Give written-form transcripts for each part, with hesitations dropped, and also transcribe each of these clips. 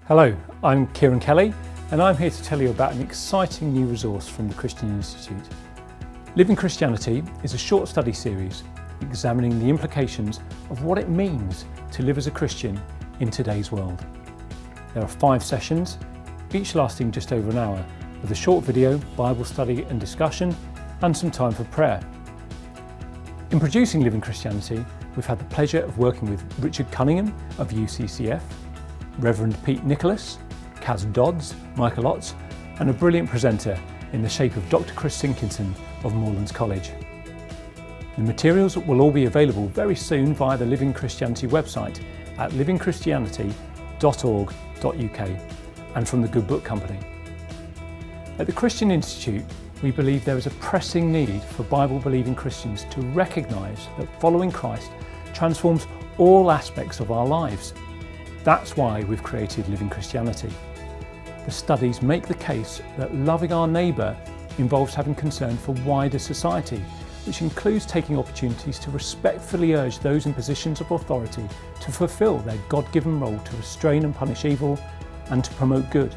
Hello, I'm Kieran Kelly and I'm here to tell you about an exciting new resource from the Christian Institute. Living Christianity is a short study series examining the implications of what it means to live as a Christian in today's world. There are 5 sessions, each lasting just over an hour, with a short video, Bible study and discussion, and some time for prayer. In producing Living Christianity, we've had the pleasure of working with Richard Cunningham of UCCF, Reverend Pete Nicholas, Kaz Dodds, Michael Otts, and a brilliant presenter in the shape of Dr. Chris Sinkinson of Moorlands College. The materials will all be available very soon via the Living Christianity website at livingchristianity.org.uk and from the Good Book Company. At the Christian Institute, we believe there is a pressing need for Bible-believing Christians to recognise that following Christ transforms all aspects of our lives. That's why we've created Living Christianity. The studies make the case that loving our neighbour involves having concern for wider society, which includes taking opportunities to respectfully urge those in positions of authority to fulfil their God-given role to restrain and punish evil and to promote good.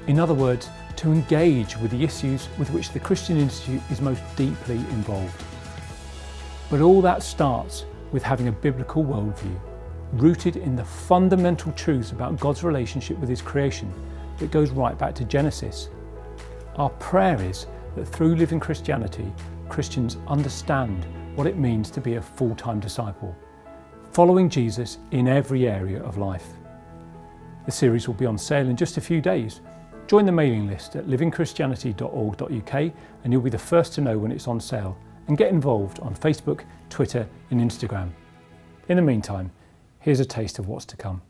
In other words, to engage with the issues with which the Christian Institute is most deeply involved. But all that starts with having a biblical worldview, rooted in the fundamental truths about God's relationship with His creation that goes right back to Genesis. Our prayer is that through Living Christianity, Christians understand what it means to be a full-time disciple, following Jesus in every area of life. The series will be on sale in just a few days. Join the mailing list at livingchristianity.org.uk and you'll be the first to know when it's on sale, and get involved on Facebook, Twitter and Instagram. In the meantime, here's a taste of what's to come.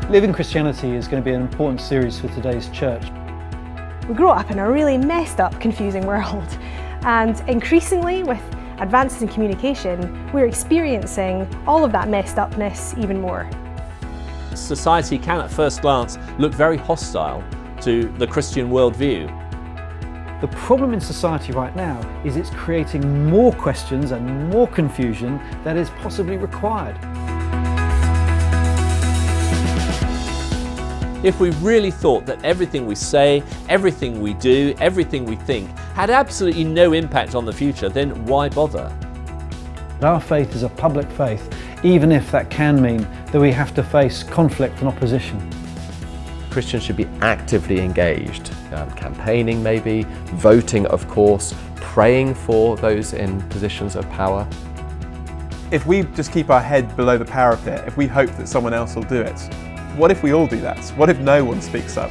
Living Christianity is going to be an important series for today's church. We grow up in a really messed up, confusing world, and increasingly with advances in communication, we're experiencing all of that messed upness even more. Society can at first glance look very hostile to the Christian worldview. The problem in society right now is it's creating more questions and more confusion than is possibly required. If we really thought that everything we say, everything we do, everything we think had absolutely no impact on the future, then why bother? Our faith is a public faith, even if that can mean that we have to face conflict and opposition. Christians should be actively engaged, campaigning maybe, voting of course, praying for those in positions of power. If we just keep our head below the parapet, if we hope that someone else will do it, what if we all do that? What if no one speaks up?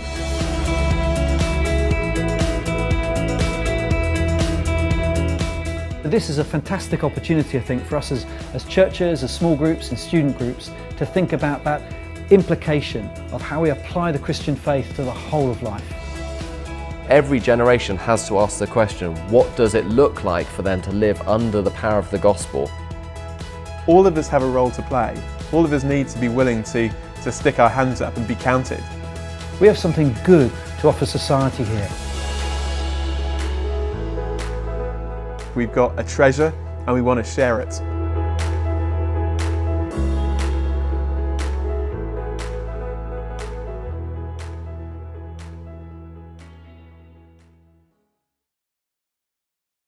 This is a fantastic opportunity, I think, for us as churches, as small groups and student groups to think about that implication of how we apply the Christian faith to the whole of life. Every generation has to ask the question, what does it look like for them to live under the power of the gospel? All of us have a role to play. All of us need to be willing to stick our hands up and be counted. We have something good to offer society here. We've got a treasure and we want to share it.